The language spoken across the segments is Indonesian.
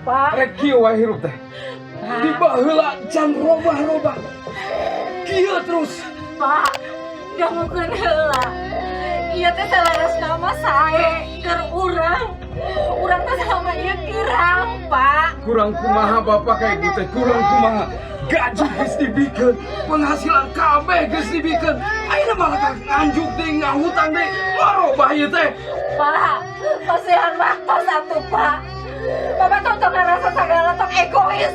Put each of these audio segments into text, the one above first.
Pak. Rek kieu wae hirup teh. Di baheula can robah-robah. Kieu terus. Pak, dangukeun heula. Ieu teh salaras nama sae keur urang. Urang teh sama ieu kirang, Pak. Kurang kumaha bapak kayak gitu teh, kurang kumaha. Gaji geus dibikeun, penghasilan kabeh geus dibikeun. Ayeuna malah nganjuk deui ngahutang deui. Marobah ieu teh. Pak, pasihan waktu satu, Pak. Bapak tuh tong ngerasa segala tong egois.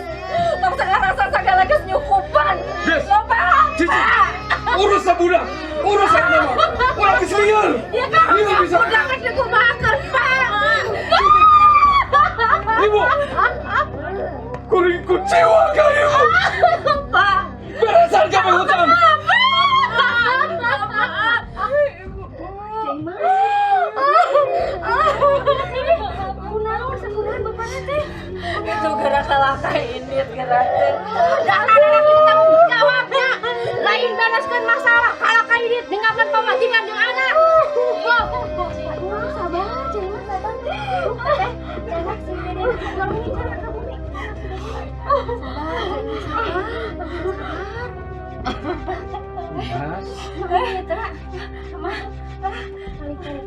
Tong ngerasa segala geus nyukupan. Des, Bapak, Cici, Pak. urus sabudak, urus sabudak mah. Ulah geus lieur. Ya kan, Lieur bisa. udah kan dikumahakeun, Pak. Ibu, kuring kecewa ka ibu. Pak. Beresan kabeh hutang. Itu gerak kalaka ini gerak teh. Dan anak kita tanggung jawabnya. Lain bereskeun masalah kalaka ini dengarkan pemajikan jeung anak. Sabar, jangan sabar. Enak sih Dede. Kalau ini cara kamu nih. Mas, Mama Tera. Mama. Kali-kali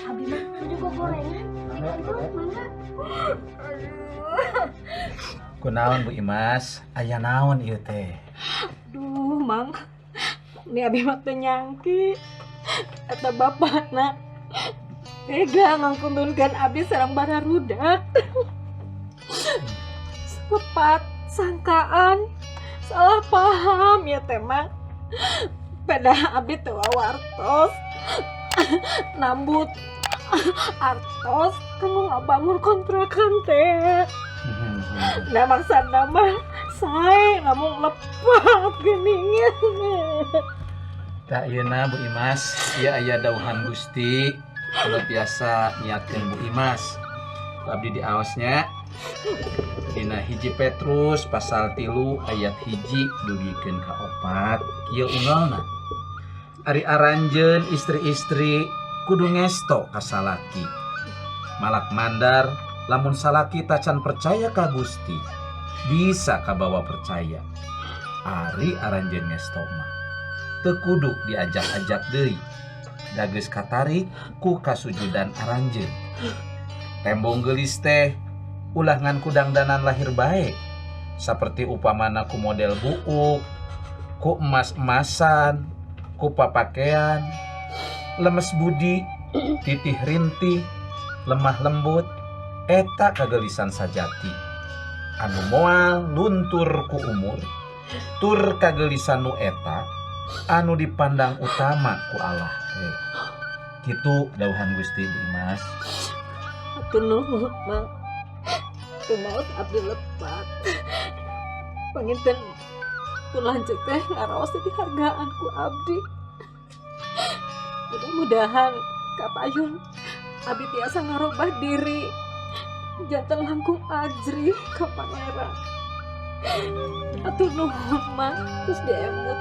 Abi mah juga gorengan. Kunaon Bu Imas, aya naon ieu teh? Duh, Mang. Ini abi mah teu nyangki. Eta bapakna tega ngangkundunkeun abi sareng bararudak. Sepat sangkaan, salah paham ya teh Mang. Pada abi teu wartos. Nambut artos kanggo ngabangun kontrakan teh. Nah maksana mah sae lamun lepat geuningan. Tak ayeuna Bu Imas, ieu aya dawuhan Gusti, kula biasa niatkeun Bu Imas. Abdi diaosnya dina hiji Petrus pasal 3 ayat 1 dugikeun ka 4 kieu unggalna. Ari aranjeun istri-istri kudu ngesto ka salaki. Malak mandar lamun salaki tacan percaya ka Gusti, bisa kabawa percaya. Ari aranjeun ngesto mah teu kudu diajak-ajak deui. Da geus katarik ku kasujudan aranjeun. Tembong geulis teh ulah ngan kudangdanan lahir bae. Saperti upamana ku model buuk, ku emas-emasan, ku papakean, lemes budi, titih rintih, lemah lembut, eta kagelisan sajati. Anu moal luntur ku umur, tur kagelisan nu eta anu dipandang utama ku Allah. Kitu dawuhan Gusti Bu Imas. Hatur nuhun, Mang. Kumaos abdi lepat. Panginten lanjut teh ngaraos dihargaan ku abdi. Mudah-mudahan kapayun abdi tiasa ngarobah diri. Janten langkung ajri ka pangeran. Hatur nuhun, Mang. Terus diemut